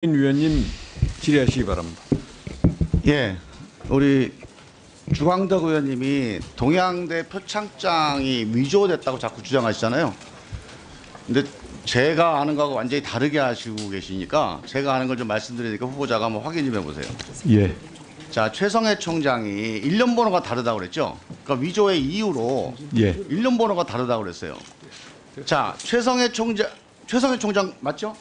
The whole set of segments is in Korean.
위원님 질의하시기 바랍니다. 예, 우리 주광덕 의원님이 동양대 표창장이 위조됐다고 자꾸 주장하시잖아요. 근데 제가 아는 거하고 완전히 다르게 하시고 계시니까 제가 아는 걸 좀 말씀드리니까 후보자가 한번 확인 좀 해보세요. 예. 자, 최성해 총장이 일련 번호가 다르다고 그랬죠. 그러니까 위조의 이유로 예. 일련 번호가 다르다고 그랬어요. 자, 최성해 총장 맞죠?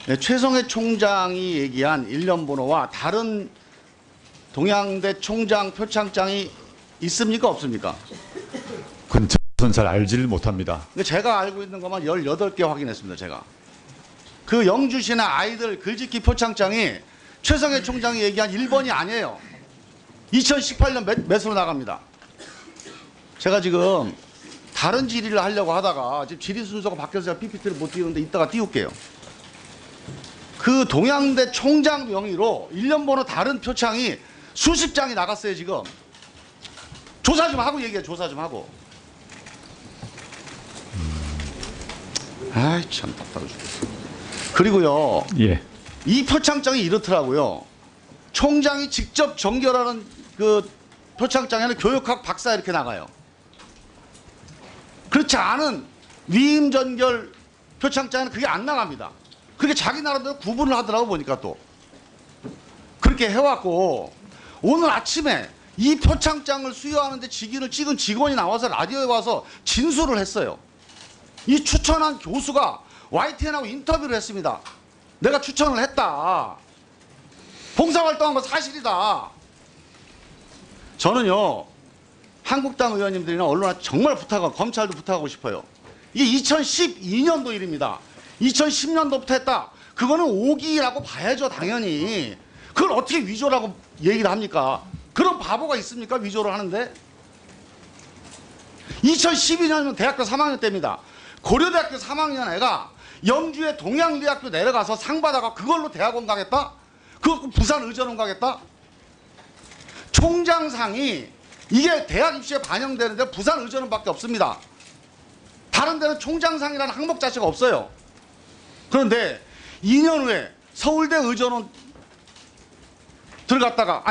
네, 최성해 총장이 얘기한 일련 번호와 다른 동양대 총장 표창장이 있습니까? 없습니까? 그건 저는 잘 알지를 못합니다. 근데 제가 알고 있는 것만 18개 확인했습니다. 제가. 그 영주시나 아이들 글짓기 표창장이 최성해 총장이 얘기한 1번이 아니에요. 2018년 몇으로 나갑니다. 제가 지금 다른 질의를 하려고 하다가 지금 질의 순서가 바뀌어서 제가 PPT를 못 띄우는데 이따가 띄울게요. 그 동양대 총장 명의로 1년 번호 다른 표창이 수십 장이 나갔어요. 지금 조사 좀 하고 얘기해. 조사 좀 하고. 아이 참 답답해 죽겠어. 그리고요, 예. 이 표창장이 이렇더라고요. 총장이 직접 정결하는 그 표창장에는 교육학 박사 이렇게 나가요. 그렇지 않은 위임 전결 표창장에는 그게 안 나갑니다. 그게 자기 나름대로 구분을 하더라고. 보니까 또 그렇게 해왔고, 오늘 아침에 이 표창장을 수여하는데 직인을 찍은 직원이 나와서 라디오에 와서 진술을 했어요. 이 추천한 교수가 YTN하고 인터뷰를 했습니다. 내가 추천을 했다. 봉사활동한 거 사실이다. 저는요, 한국당 의원님들이나 언론한테 정말 부탁하고 검찰도 부탁하고 싶어요. 이게 2012년도 일입니다. 2010년도부터 했다. 그거는 오기라고 봐야죠. 당연히. 그걸 어떻게 위조라고 얘기를 합니까? 그런 바보가 있습니까? 위조를 하는데. 2012년이면 대학교 3학년 때입니다. 고려대학교 3학년 애가 영주의 동양대학교 내려가서 상 받아가 그걸로 대학원 가겠다? 그거 부산 의전원 가겠다? 총장상이 이게 대학 입시에 반영되는데 부산 의전원밖에 없습니다. 다른 데는 총장상이라는 항목 자체가 없어요. 그런데 2년 후에 서울대 의전원 들어갔다가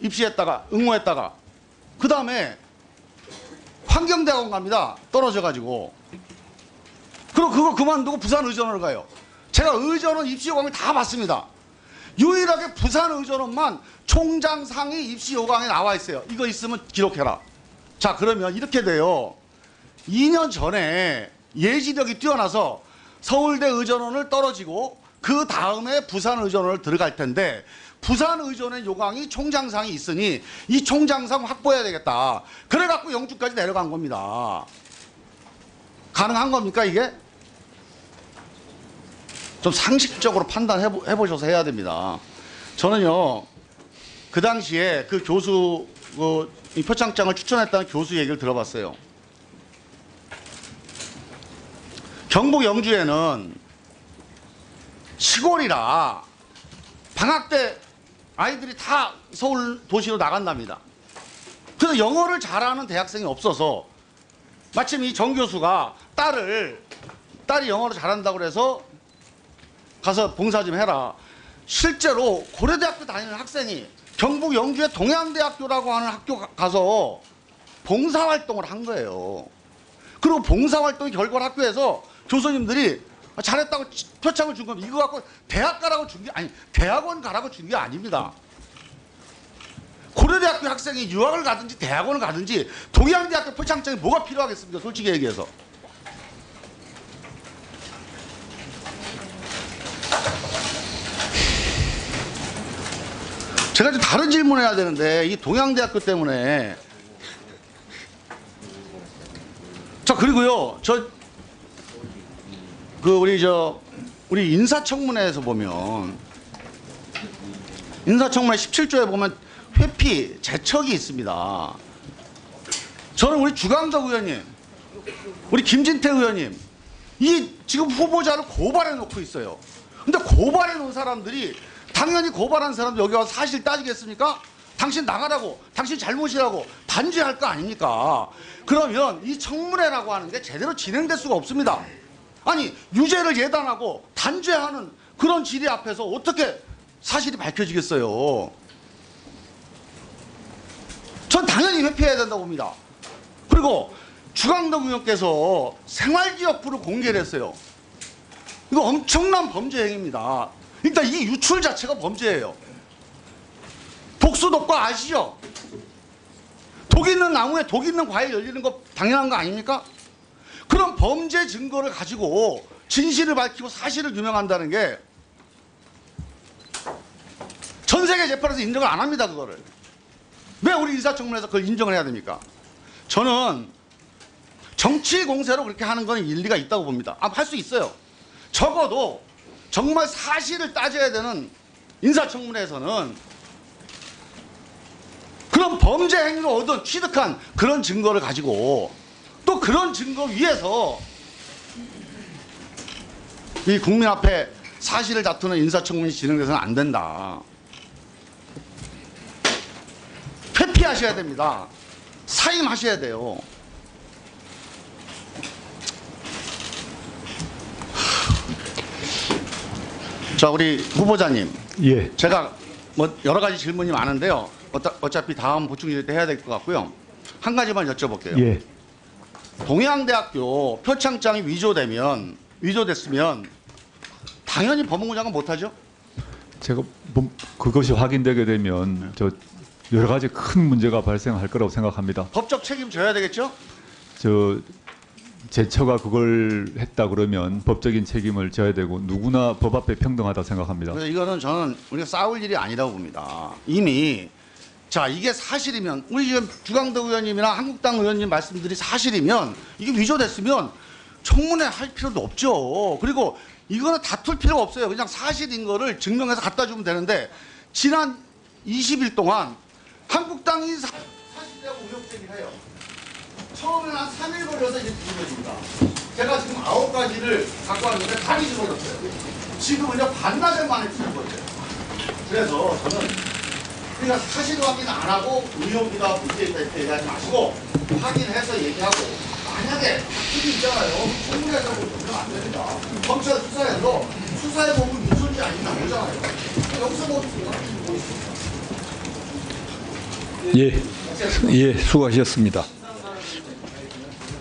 입시했다가 응모했다가 그 다음에 환경대학원 갑니다. 떨어져가지고. 그리고 그거 그만두고 부산 의전원을 가요. 제가 의전원 입시 요강을 다 봤습니다. 유일하게 부산 의전원만 총장상이 입시 요강에 나와 있어요. 이거 있으면 기록해라. 자, 그러면 이렇게 돼요. 2년 전에 예지력이 뛰어나서 서울대 의전원을 떨어지고 그 다음에 부산 의전원을 들어갈 텐데, 부산 의전원 요강이 총장상이 있으니 이 총장상 확보해야 되겠다. 그래갖고 영주까지 내려간 겁니다. 가능한 겁니까 이게? 좀 상식적으로 판단해보셔서 해야 됩니다. 저는요, 그 당시에 그 교수, 이 표창장을 추천했다는 교수 얘기를 들어봤어요. 경북 영주에는 시골이라 방학 때 아이들이 다 서울 도시로 나간답니다. 그래서 영어를 잘하는 대학생이 없어서 마침 이 정 교수가 딸이 영어를 잘한다고 그래서 가서 봉사 좀 해라. 실제로 고려대학교 다니는 학생이 경북 영주의 동양대학교라고 하는 학교 가서 봉사활동을 한 거예요. 그리고 봉사활동의 결과를 학교에서 교수님들이 잘했다고 표창을 준 겁니다. 이거 갖고 대학 가라고 준 게 대학원 가라고 준 게 아닙니다. 고려대학교 학생이 유학을 가든지 대학원을 가든지 동양대학교 표창장이 뭐가 필요하겠습니까? 솔직히 얘기해서. 제가 좀 다른 질문을 해야 되는데 이 동양대학교 때문에. 자, 그리고요, 우리 인사청문회에서 보면, 인사청문회 17조에 보면 회피, 제척이 있습니다. 저는 우리 주광덕 의원님, 우리 김진태 의원님, 이 지금 후보자를 고발해 놓고 있어요. 근데 고발해 놓은 사람들이, 당연히 고발한 사람들 여기 와서 사실 따지겠습니까? 당신 나가라고, 당신 잘못이라고 단죄할 거 아닙니까? 그러면 이 청문회라고 하는 게 제대로 진행될 수가 없습니다. 아니, 유죄를 예단하고 단죄하는 그런 질의 앞에서 어떻게 사실이 밝혀지겠어요? 전 당연히 회피해야 된다고 봅니다. 그리고 주광덕 의원께서 생활기록부를 공개를 했어요. 이거 엄청난 범죄 행위입니다. 일단 이 유출 자체가 범죄예요. 독수독과 아시죠? 독 있는 나무에 독 있는 과일 열리는 거 당연한 거 아닙니까? 그런 범죄 증거를 가지고 진실을 밝히고 사실을 규명한다는 게 전 세계 재판에서 인정을 안 합니다. 그거를. 왜 우리 인사청문회에서 그걸 인정을 해야 됩니까? 저는 정치 공세로 그렇게 하는 건 일리가 있다고 봅니다. 할 수 있어요. 적어도 정말 사실을 따져야 되는 인사청문회에서는 그런 범죄 행위로 얻은 취득한 그런 증거를 가지고 또 그런 증거 위에서 이 국민 앞에 사실을 다투는 인사청문이 진행돼서는 안 된다. 회피하셔야 됩니다. 사임하셔야 돼요. 자, 우리 후보자님. 예. 제가 뭐 여러 가지 질문이 많은데요. 어차피 다음 보충 질의 때 해야 될 것 같고요. 한 가지만 여쭤볼게요. 예. 동해안대학교 표창장이 위조됐으면 당연히 법무부 장관 못하죠? 제가 그것이 확인되게 되면 저 여러 가지 큰 문제가 발생할 거라고 생각합니다. 법적 책임 져야 되겠죠? 제처가 그걸 했다 그러면 법적인 책임을 져야 되고 누구나 법 앞에 평등하다 생각합니다. 그래서 이거는 저는 우리가 싸울 일이 아니라고 봅니다. 이미 자, 이게 사실이면 우리 지금 주광덕 의원님이나 한국당 의원님 말씀들이 사실이면 이게 위조됐으면 청문회 할 필요도 없죠. 그리고 이거는 다툴 필요가 없어요. 그냥 사실인 거를 증명해서 갖다 주면 되는데 지난 20일 동안 한국당이 사실이라고 의혹 제기를 해요. 처음에는 한 3일 걸려서 이제 뒤집어집니다. 제가 지금 9가지를 갖고 왔는데 다 뒤집어졌어요. 지금은요 반나절 만에 뒤집어져요. 그래서 저는 우리가 사실 확인 안 하고 의혹이다 문제있다 이렇게 얘기하지 마시고 확인해서 얘기하고 만약에 다툼이 있잖아요. 청문회에서 보면 안 됩니다. 검찰 수사에서 수사해 보면 위선지 아닌지 모르잖아요. 여기서 보겠습니다. 예, 수고하셨습니다.